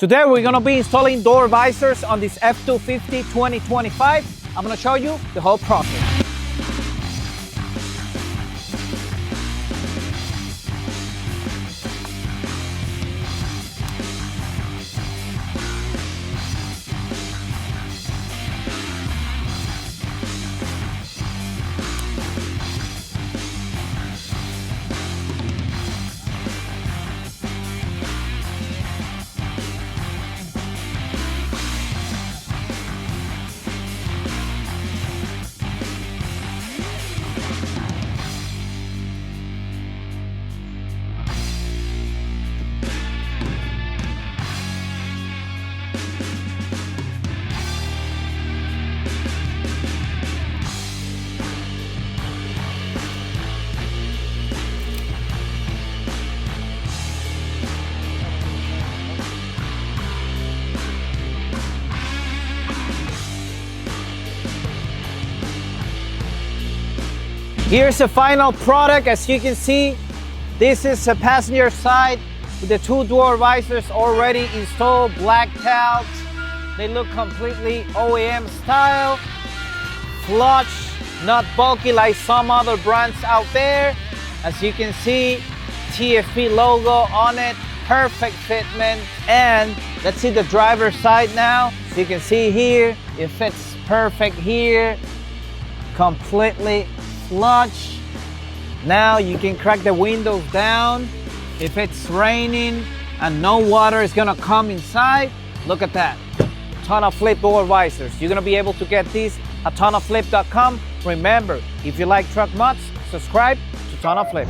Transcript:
Today we're gonna be installing door visors on this F-250 2025. I'm gonna show you the whole process. Here's the final product. As you can see, this is the passenger side with the two door visors already installed, blacked out. They look completely OEM style, flush, not bulky like some other brands out there. As you can see, TFP logo on it, perfect fitment. And let's see the driver's side now. So you can see here, it fits perfect here, completely flush. Now you can crack the windows down if it's raining and no water is gonna come inside. Look at that. TonnoFlip door visors. You're gonna be able to get these at TonnoFlip.com. Remember, if you like truck mods, subscribe to TonnoFlip.